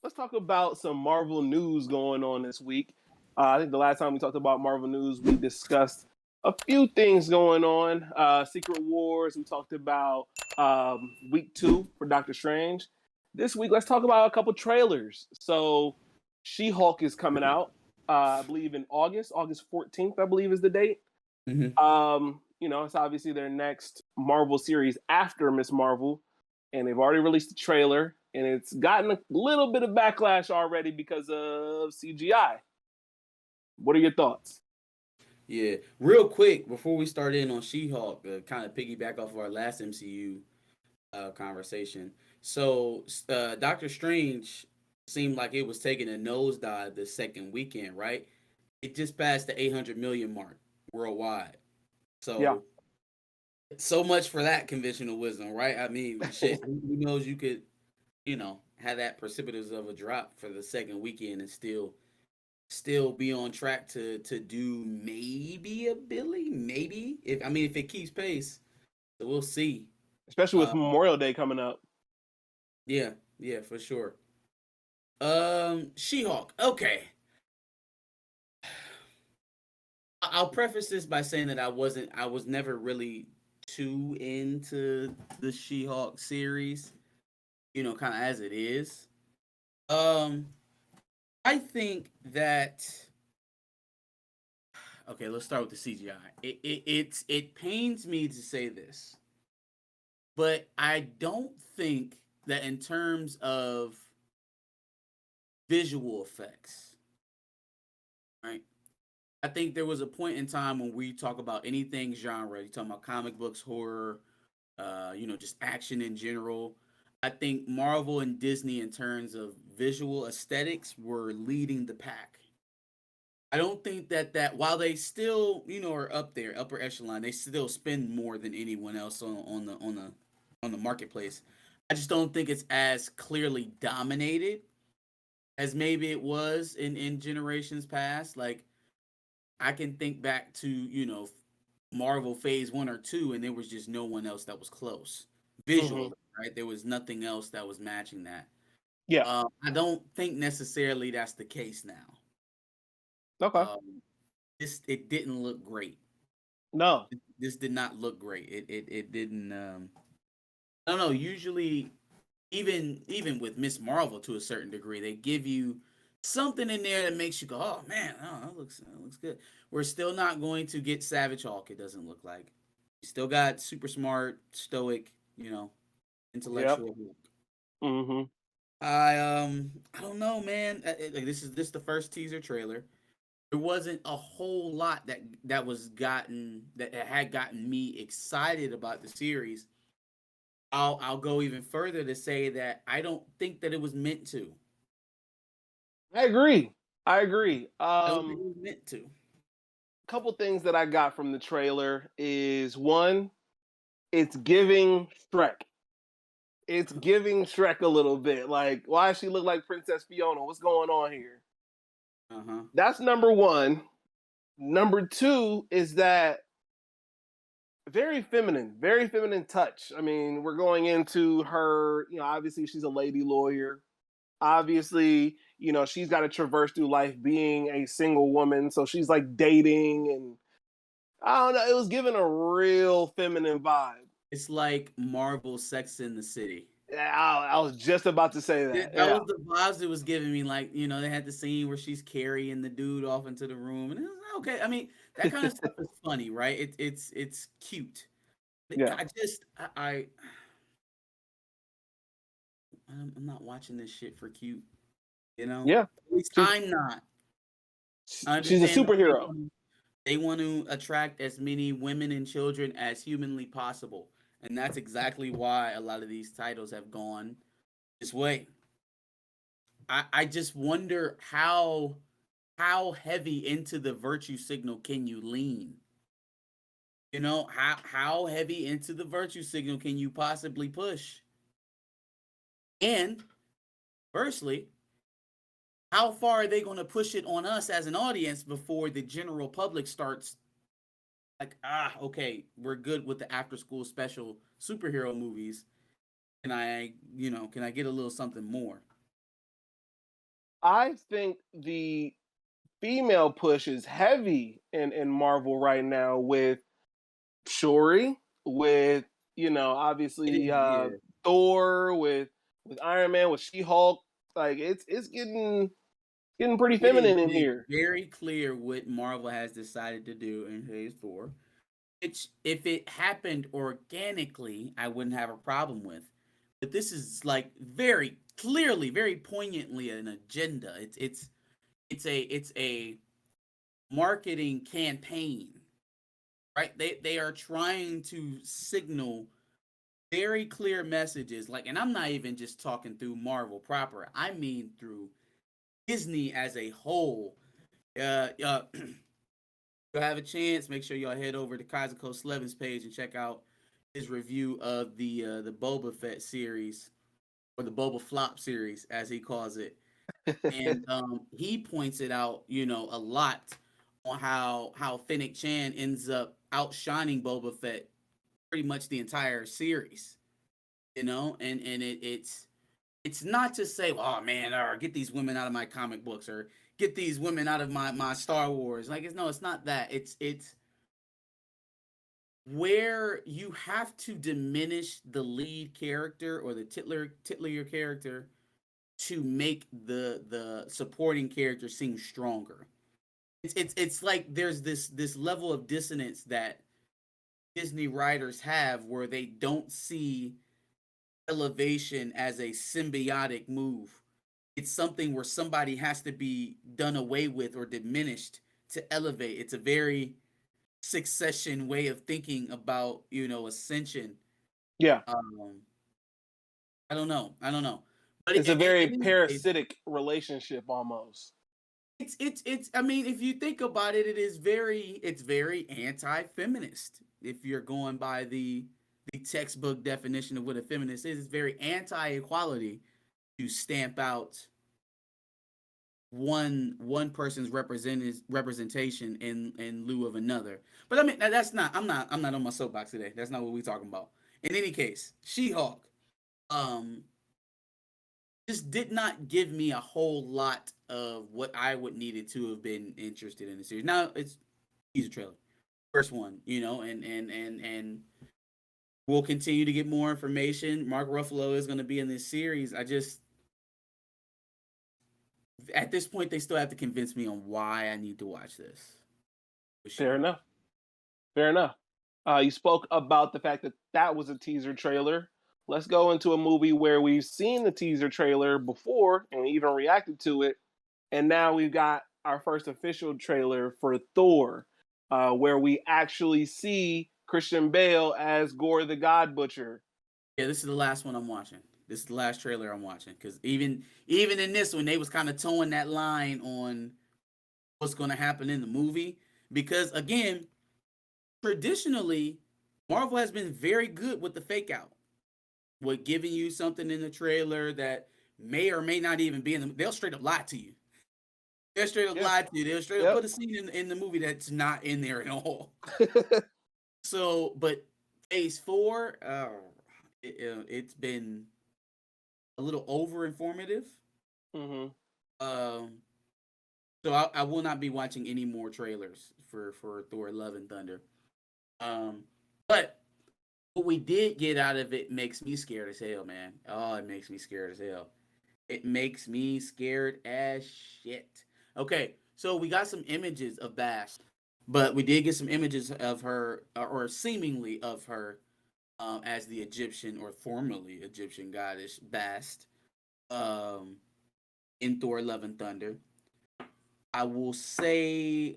let's talk about some Marvel news going on this week. I think the last time we talked about Marvel news, we discussed a few things going on. Secret Wars. We talked about week 2 for Doctor Strange. This week, let's talk about a couple trailers. So, She-Hulk is coming out. I believe in August 14th. I believe is the date. Mm-hmm. It's obviously their next Marvel series after Miss Marvel, and they've already released the trailer, and it's gotten a little bit of backlash already because of CGI. What are your thoughts? Yeah, real quick before we start in on She-Hulk, kind of piggyback off of our last MCU conversation. So, Doctor Strange seemed like it was taking a nosedive the second weekend, right? It just passed the 800 million mark worldwide. Yeah. So much for that conventional wisdom, right? I mean, shit, who knows you could, have that precipitous of a drop for the second weekend and still be on track to do maybe a Billy, maybe if it keeps pace. So we'll see. Especially with Uh, Memorial Day coming up. yeah, for sure. She-Hulk. Okay, I'll preface this by saying that I was never really too into the She-Hulk series. Kind of as it is. Um, I think that okay. Let's start with the CGI. It pains me to say this, but I don't think that in terms of visual effects, right? I think there was a point in time when we talk about anything genre. You talking about comic books, horror, just action in general. I think Marvel and Disney, in terms of visual aesthetics, were leading the pack. I don't think that while they still, are up there, upper echelon, they still spend more than anyone else on the marketplace. I just don't think it's as clearly dominated as maybe it was in generations past. Like I can think back to, Marvel Phase 1 or 2 and there was just no one else that was close Mm-hmm. visually, right? There was nothing else that was matching that. Yeah. I don't think necessarily that's the case now. Okay. Um, it didn't look great. No. This did not look great. It didn't. I don't know. Usually, even with Miss Marvel to a certain degree, they give you something in there that makes you go, "Oh man, oh, that looks good." We're still not going to get Savage Hulk. It doesn't look like. You still got super smart, stoic, Yep. intellectual Hulk. Mm-hmm. I don't know, man. Like this is the first teaser trailer. There wasn't a whole lot that had gotten me excited about the series. I'll go even further to say that I don't think that it was meant to. I agree. I agree. I don't think it was meant to. Couple things that I got from the trailer is one, it's giving Shrek. It's giving Shrek a little bit. Like, why does she look like Princess Fiona? What's going on here? Uh huh. That's number one. Number two is that very feminine touch. I mean, we're going into her, obviously she's a lady lawyer. Obviously, she's got to traverse through life being a single woman. So she's like dating and I don't know. It was giving a real feminine vibe. It's like Marvel Sex in the City. Yeah, I was just about to say that. That Yeah. was the vibes it was giving me. Like, they had the scene where she's carrying the dude off into the room, and it was okay. I mean, that kind of stuff is funny, right? It's cute. Yeah. I just I'm not watching this shit for cute. Yeah. At least She's I'm not. I she's a understand that superhero. they want to attract as many women and children as humanly possible, and that's exactly why a lot of these titles have gone this way. I just wonder how heavy into the virtue signal can you lean? How heavy into the virtue signal can you possibly push? And firstly, how far are they going to push it on us as an audience before the general public starts like, okay, we're good with the after school special superhero movies. Can I get a little something more? I think the female push is heavy in Marvel right now with Shuri, with It obviously is, yeah. Thor, with Iron Man, with She Hulk. Like it's getting pretty It feminine in is here. very clear what Marvel has decided to do in Phase 4. Which, if it happened organically, I wouldn't have a problem with. But this is like very clearly, very poignantly an agenda. It's a marketing campaign, right? They are trying to signal very clear messages. Like, and I'm not even just talking through Marvel proper. I mean through Disney as a whole. You'll have a chance, make sure y'all head over to Kazuko Slevin's page and check out his review of the Boba Fett series, or the Boba Flop series, as he calls it. And he points it out, a lot on how Fennec Chan ends up outshining Boba Fett pretty much the entire series, and it's not to say, oh man, or get these women out of my comic books, or get these women out of my Star Wars. Like, it's not that. It's where you have to diminish the lead character or the titular character to make the supporting character seem stronger. It's like there's this level of dissonance that Disney writers have, where they don't see elevation as a symbiotic move. It's something where somebody has to be done away with or diminished to elevate. It's a very Succession way of thinking about, ascension. Yeah, um I don't know, but it's a very in any case, parasitic relationship almost. it's I mean, if you think about it, it's very anti-feminist. If you're going by the textbook definition of what a feminist is, it's very anti-equality to stamp out one person's representation in lieu of another. But I mean, that's not. I'm not on my soapbox today. That's not what we're talking about. In any case, She-Hulk, um, just did not give me a whole lot of what I would needed to have been interested in the series. Now it's teaser trailer, first one, and we'll continue to get more information. Mark Ruffalo is going to be in this series. I just, at this point, they still have to convince me on why I need to watch this. Fair enough. Fair enough. You spoke about the fact that that was a teaser trailer. Let's go into a movie where we've seen the teaser trailer before and even reacted to it, and now we've got our first official trailer for Thor, where we actually see Christian Bale as Gorr the God Butcher. Yeah, this is the last one I'm watching. This is the last trailer I'm watching, because even in this one, they was kind of towing that line on what's going to happen in the movie. Because again, traditionally, Marvel has been very good with the fake out, with giving you something in the trailer that may or may not even be in the. They'll straight up lie to you. They'll straight up Yeah. lie to you. They'll straight up Yep. put a scene in the movie that's not in there at all. So, but Phase 4, it's been a little over informative. hmm Um, so I will not be watching any more trailers for Thor: Love and Thunder. Um, but what we did get out of it makes me scared as hell, man. Oh, it makes me scared as hell. It makes me scared as shit. Okay, so we got some images of Bash, but we did get some images of her, or seemingly of her, as the Egyptian, or formerly Egyptian goddess Bast, um, in Thor: Love and Thunder. I will say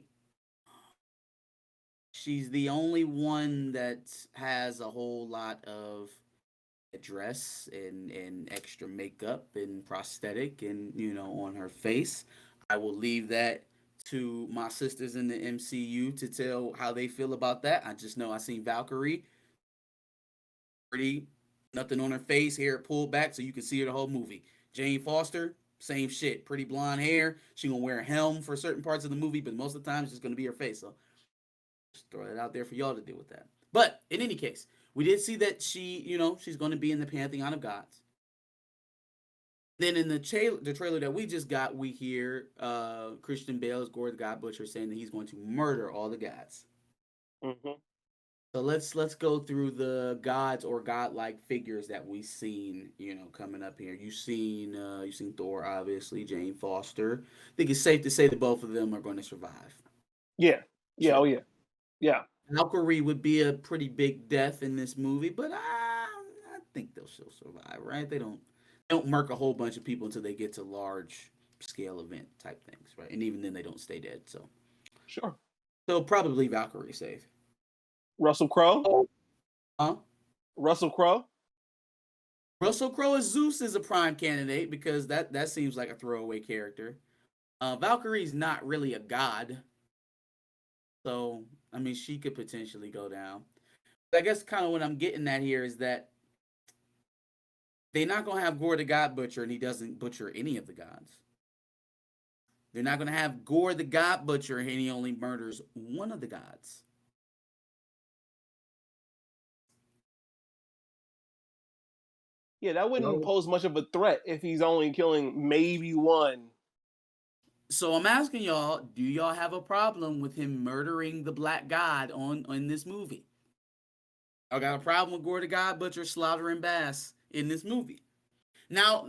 she's the only one that has a whole lot of dress and extra makeup and prosthetic, and on her face. I will leave that to my sisters in the MCU to tell how they feel about that. I just know I seen Valkyrie, pretty, nothing on her face, hair pulled back so you can see her the whole movie. Jane Foster, same shit, pretty blonde hair. She gonna wear a helm for certain parts of the movie, but most of the time it's just gonna be her face. So just throw that out there for y'all to deal with that. But in any case, we did see that she's going to be in the pantheon of gods. Then in the trailer that we just got, we hear Christian Bale's Gorr the God Butcher saying that he's going to murder all the gods. Mm-hmm. So let's go through the gods or godlike figures that we've seen, coming up here. You've seen Thor, obviously, Jane Foster. I think it's safe to say that both of them are going to survive. Yeah. Yeah. Sure. Oh yeah. Yeah. Valkyrie would be a pretty big death in this movie, but I think they'll still survive, right? They don't murk a whole bunch of people until they get to large scale event type things, right? And even then, they don't stay dead. Sure. So probably Valkyrie safe. Russell Crowe. Huh? Russell Crowe. Russell Crowe as Zeus is a prime candidate because that seems like a throwaway character. Valkyrie's not really a god, so I mean she could potentially go down. But I guess kind of what I'm getting at here is that they're not gonna have Gorr the God Butcher and he doesn't butcher any of the gods. They're not gonna have Gorr the God Butcher and he only murders one of the gods. Yeah, that wouldn't pose much of a threat if he's only killing maybe one. So I'm asking y'all, do y'all have a problem with him murdering the black god on this movie? I got a problem with Gorr the God Butcher slaughtering Bass in this movie. Now,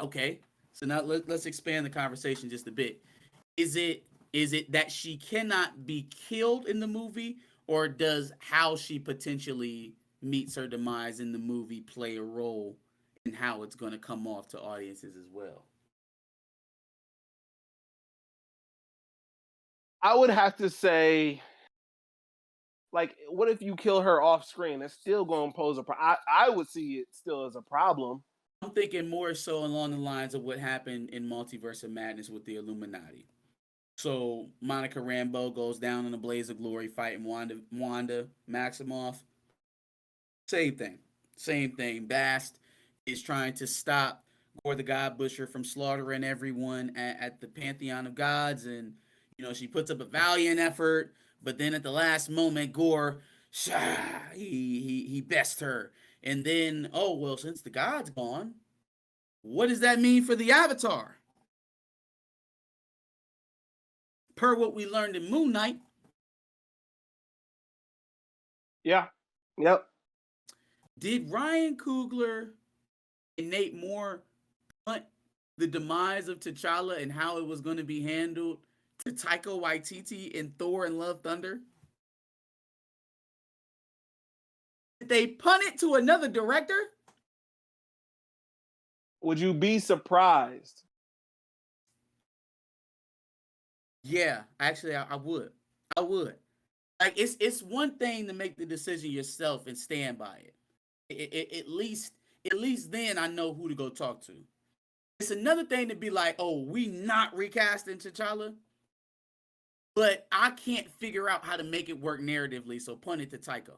okay. So now let's expand the conversation just a bit. Is it that she cannot be killed in the movie, or does how she potentially meets her demise in the movie play a role in how it's going to come off to audiences as well? I would have to say, like, what if you kill her off screen? It's still going to pose a problem. I would see it still as a problem. I'm thinking more so along the lines of what happened in Multiverse of Madness with the Illuminati. So Monica Rambeau goes down in a blaze of glory fighting Wanda Maximoff. Same thing. Bast is trying to stop Gorr the God Butcher from slaughtering everyone at the Pantheon of Gods, and she puts up a valiant effort, but then at the last moment, Gorr, he bests her, and then since the god's gone, what does that mean for the Avatar? Per what we learned in Moon Knight. Yeah. Yep. Did Ryan Coogler and Nate Moore punt the demise of T'Challa and how it was going to be handled to Taika Waititi in Thor and Love Thunder? Did they punt it to another director? Would you be surprised? Yeah, actually, I would. I would. Like, it's one thing to make the decision yourself and stand by it. At least then I know who to go talk to. It's another thing to be like, oh, we not recasting T'Challa, but I can't figure out how to make it work narratively, so punt it to Taika.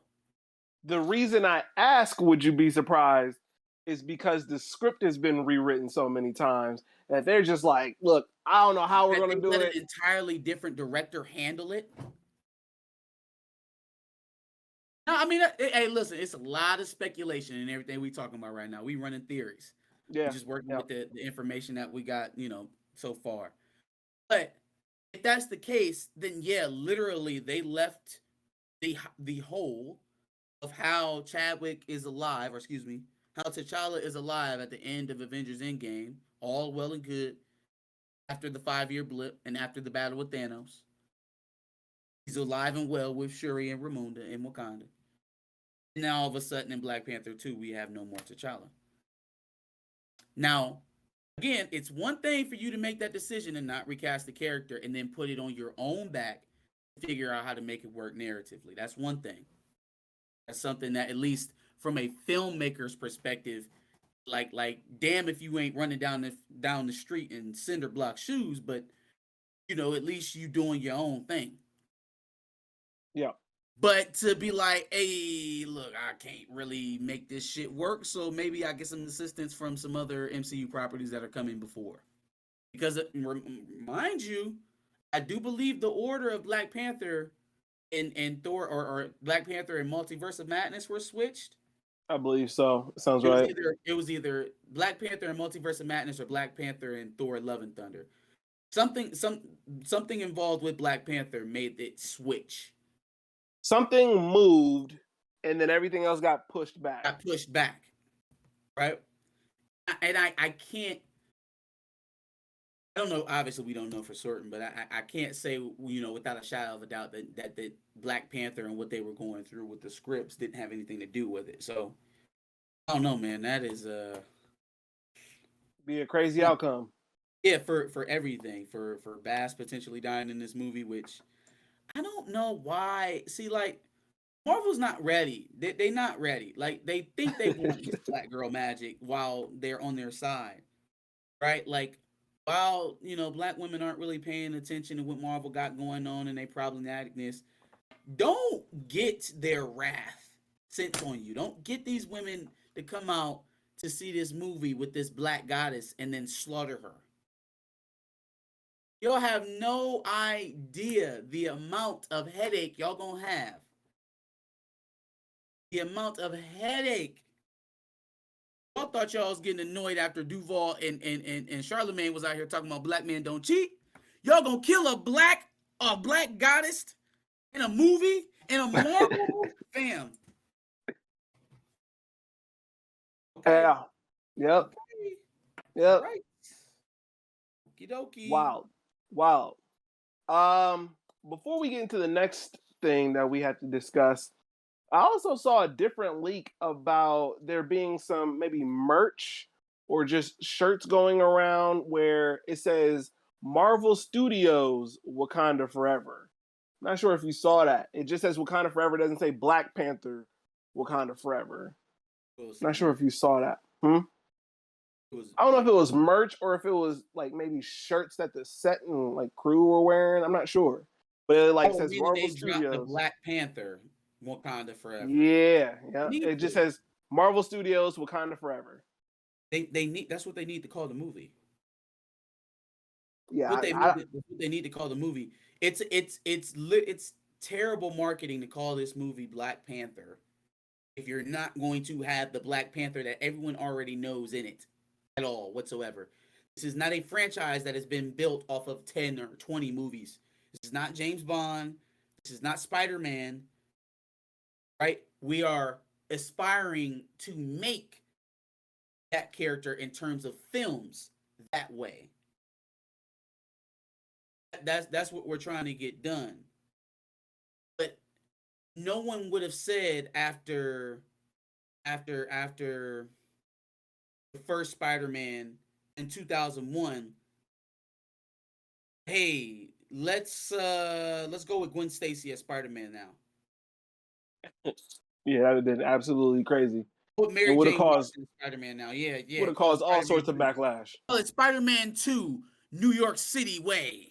The reason I ask, would you be surprised, is because the script has been rewritten so many times that they're just like, look, I don't know how we're going to do it. An entirely different director handle it. No, I mean, hey, listen, it's a lot of speculation and everything we talking about right now. We running theories. Yeah. We're just working with the information that we got, so far. But if that's the case, then yeah, literally they left the hole of how Chadwick is alive, how T'Challa is alive at the end of Avengers Endgame, all well and good, after the 5-year blip and after the battle with Thanos. He's alive and well with Shuri and Ramonda in Wakanda. And now all of a sudden in Black Panther 2, we have no more T'Challa. Now, again, it's one thing for you to make that decision and not recast the character and then put it on your own back and figure out how to make it work narratively. That's one thing. That's something that, at least from a filmmaker's perspective, like damn if you ain't running down the street in cinder block shoes, but at least you doing your own thing. Yeah. But to be like, hey, look, I can't really make this shit work, so maybe I get some assistance from some other MCU properties that are coming before. Because, mind you, I do believe the order of Black Panther and Thor, or Black Panther and Multiverse of Madness were switched. I believe so. Sounds It was right. either Black Panther and Multiverse of Madness or Black Panther and Thor: Love and Thunder. Something involved with Black Panther made it switch. Something moved, and then everything else got pushed back. Got pushed back, right? And I can't. I don't know. Obviously, we don't know for certain, but I can't say, you know, without a shadow of a doubt that Black Panther and what they were going through with the scripts didn't have anything to do with it. So I don't know, man. That is Be a crazy outcome. yeah, for everything, for Bass potentially dying in this movie, which I don't know why. See, like Marvel's not ready. They not ready. Like they think they want this black girl magic while they're on their side, right? Like while you know black women aren't really paying attention to what Marvel got going on and they problematicness, don't get their wrath sent on you. Don't get these women to come out to see this movie with this black goddess and then slaughter her. Y'all have no idea the amount of headache y'all gonna have. The amount of headache. Y'all thought y'all was getting annoyed after Duval and Charlemagne was out here talking about black men don't cheat. Y'all gonna kill a black goddess in a movie, in a Marvel fam. Okay. Yeah. Yep. Okay. Yep. All right. Okie dokie. Wow. Before we get into the next thing that we have to discuss, I also saw a different leak about there being some maybe merch or just shirts going around where it says Marvel Studios Wakanda Forever. Not sure if you saw that. It just says Wakanda Forever. It doesn't say Black Panther Wakanda Forever. Not sure if you saw that. I don't know if it was merch or if it was like maybe shirts that the set and like crew were wearing. I'm not sure. But it like says Marvel Studios. The Black Panther Wakanda Forever. Yeah. It just says Marvel Studios Wakanda Forever. They need that's what they need to call the movie. Yeah, what they need to call the movie. It's terrible marketing to call this movie Black Panther if you're not going to have the Black Panther that everyone already knows in it at all whatsoever. This is not a franchise that has been built off of 10 or 20 movies. This is not James Bond. This is not Spider-Man. Right? We are aspiring to make that character in terms of films that way. That's what we're trying to get done. But no one would have said after the first Spider-Man in 2001, hey, let's go with Gwen Stacy as Spider-Man now. Yeah, that would have been absolutely crazy. Put Mary Jane caused Spider-Man now. Yeah. Would have caused all sorts of backlash. Well, it's Spider-Man 2, New York City way.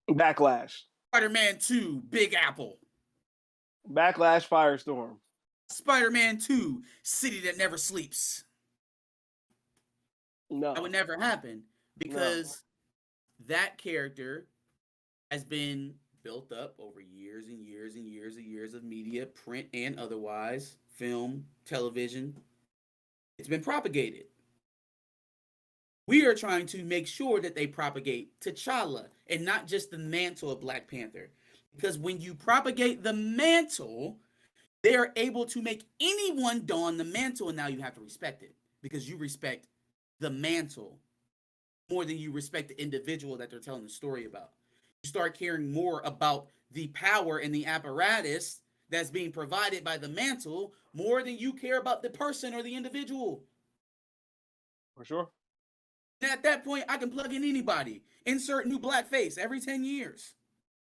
Backlash. Spider-Man 2, Big Apple. Backlash, Firestorm. Spider-Man 2, City That Never Sleeps. No. That would never happen because that character has been built up over years and years and years and years of media, print and otherwise, film, television. It's been propagated. We are trying to make sure that they propagate T'Challa and not just the mantle of Black Panther. Because when you propagate the mantle, they are able to make anyone don the mantle, and now you have to respect it because you respect the mantle more than you respect the individual that they're telling the story about. You start caring more about the power and the apparatus that's being provided by the mantle more than you care about the person or the individual. For sure. And at that point, I can plug in anybody, insert new black face every 10 years.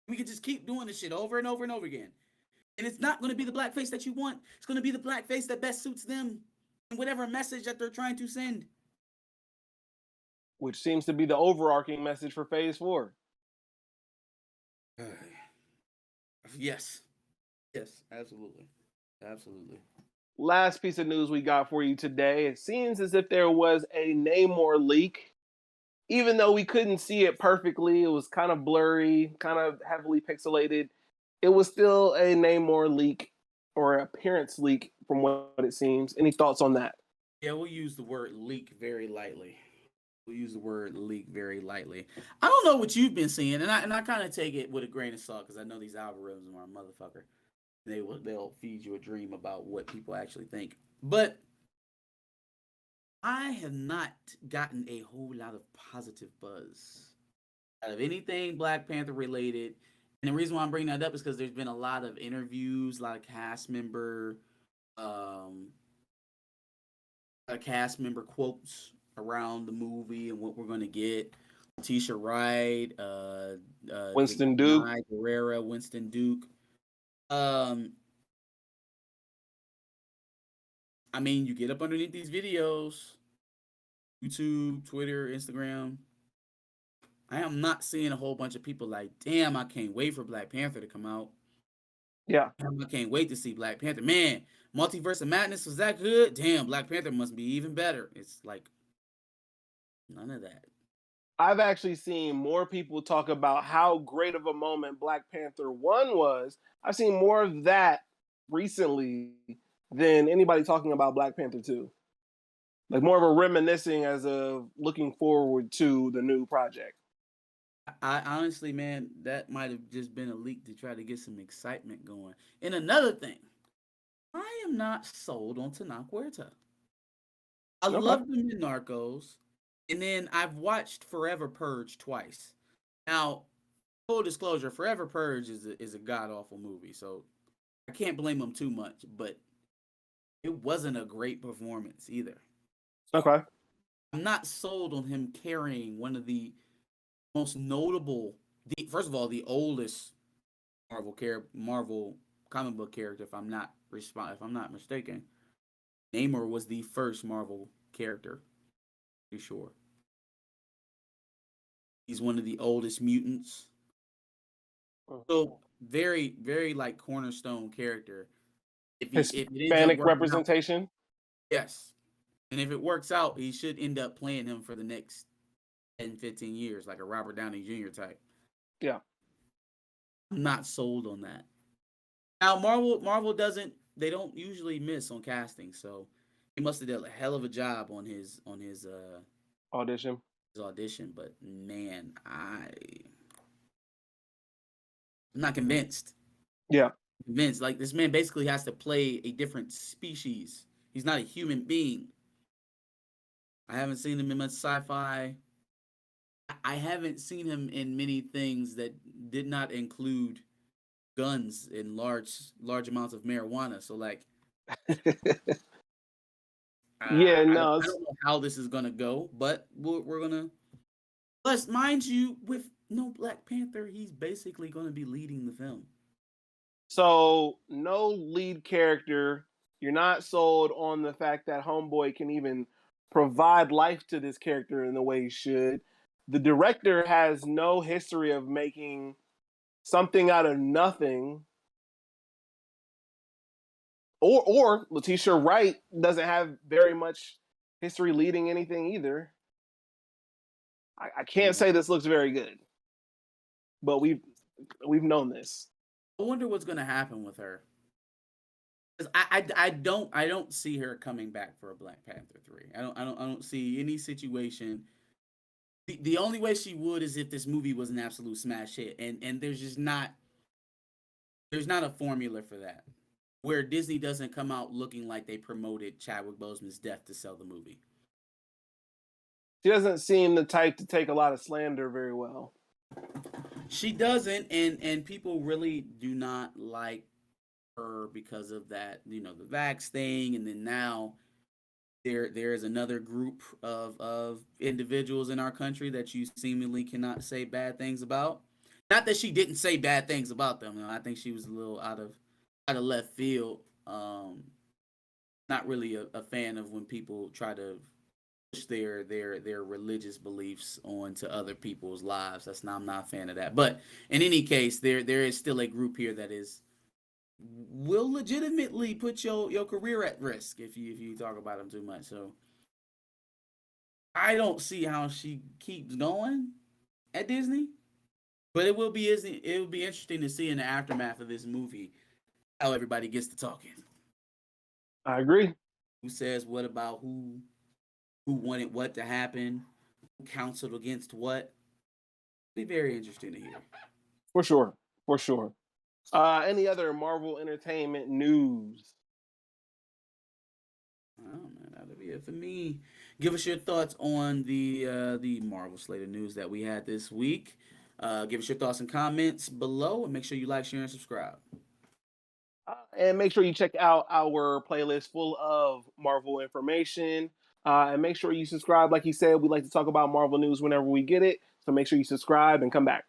We can just keep doing this shit over and over and over again. And it's not going to be the black face that you want. It's going to be the black face that best suits them and whatever message that they're trying to send. Which seems to be the overarching message for Phase 4. Yes, absolutely. Last piece of news we got for you today. It seems as if there was a Namor leak. Even though we couldn't see it perfectly, it was kind of blurry, kind of heavily pixelated. it was still a Namor leak or appearance leak from what it seems. Any thoughts on that? Yeah, we'll use the word leak very lightly. We'll use the word leak very lightly. I don't know what you've been seeing, and I kind of take it with a grain of salt because I know these algorithms are a motherfucker. They'll feed you a dream about what people actually think. But I have not gotten a whole lot of positive buzz out of anything Black Panther related. And the reason why I'm bringing that up is because there's been a lot of interviews, a lot of um, cast member quotes around the movie and what we're gonna get. Tisha Wright, Winston Duke. Guerrera, Winston Duke. Um, I mean, you get up underneath these videos, YouTube, Twitter, Instagram. I am not seeing a whole bunch of people like, damn, I can't wait for Black Panther to come out. Yeah. Damn, I can't wait to see Black Panther. Man, Multiverse of Madness was that good? Damn, Black Panther must be even better. It's like none of that. I've actually seen more people talk about how great of a moment Black Panther 1 was. I've seen more of that recently than anybody talking about Black Panther 2. Like more of a reminiscing as of looking forward to the new project. I honestly, man, that might have just been a leak to try to get some excitement going. And another thing, I am not sold on Tanakh Huerta. I Okay. loved him in Narcos, and then I've watched Forever Purge twice. Now, full disclosure, Forever Purge is a god awful movie, so I can't blame him too much. But it wasn't a great performance either. Okay. I'm not sold on him carrying one of the most notable, first of all, the oldest Marvel comic book character. If I'm not mistaken, Namor was the first Marvel character. Pretty sure. He's one of the oldest mutants. So very, very like cornerstone character. If it ends up Hispanic working out, representation. yes. And if it works out, he should end up playing him for the next 10, 15 years, like a Robert Downey Jr. type. Yeah. I'm not sold on that. Now Marvel they don't usually miss on casting, so he must have done a hell of a job on his Audition. his audition, but man, I'm not convinced. Yeah. Convinced. Like this man basically has to play a different species. He's not a human being. I haven't seen him in much sci-fi. I haven't seen him in many things that did not include guns and large amounts of marijuana. So like Yeah, I no. don't know how this is gonna go, but we're gonna. Plus, mind you, with no Black Panther, he's basically gonna be leading the film. So no lead character. You're not sold on the fact that Homeboy can even provide life to this character in the way he should. The director has no history of making something out of nothing. Or Letitia Wright doesn't have very much history leading anything either. I can't say this looks very good, but we've known this. I wonder what's gonna happen with her. Because I don't see her coming back for a Black Panther 3. I don't see any situation. The only way she would is if this movie was an absolute smash hit, and there's not a formula for that. Where Disney doesn't come out looking like they promoted Chadwick Boseman's death to sell the movie. She doesn't seem the type to take a lot of slander very well. She doesn't, and people really do not like her because of that, the vax thing, and then now there's another group of individuals in our country that you seemingly cannot say bad things about. Not that she didn't say bad things about them. I think she was a little out of left field. Not really a fan of when people try to push their religious beliefs onto other people's lives. I'm not a fan of that. But in any case, there is still a group here that will legitimately put your career at risk if you talk about them too much. So I don't see how she keeps going at Disney. But it will be interesting to see in the aftermath of this movie how everybody gets to talking. I agree. Who says what about who wanted what to happen, who counseled against what. It'll be very interesting to hear. For sure. For sure. Any other Marvel Entertainment news? Oh man, that'll be it for me. Give us your thoughts on the Marvel slate of news that we had this week. Give us your thoughts and comments below, and make sure you like, share, and subscribe. And make sure you check out our playlist full of Marvel information. And make sure you subscribe. Like you said, we like to talk about Marvel news whenever we get it. So make sure you subscribe and come back.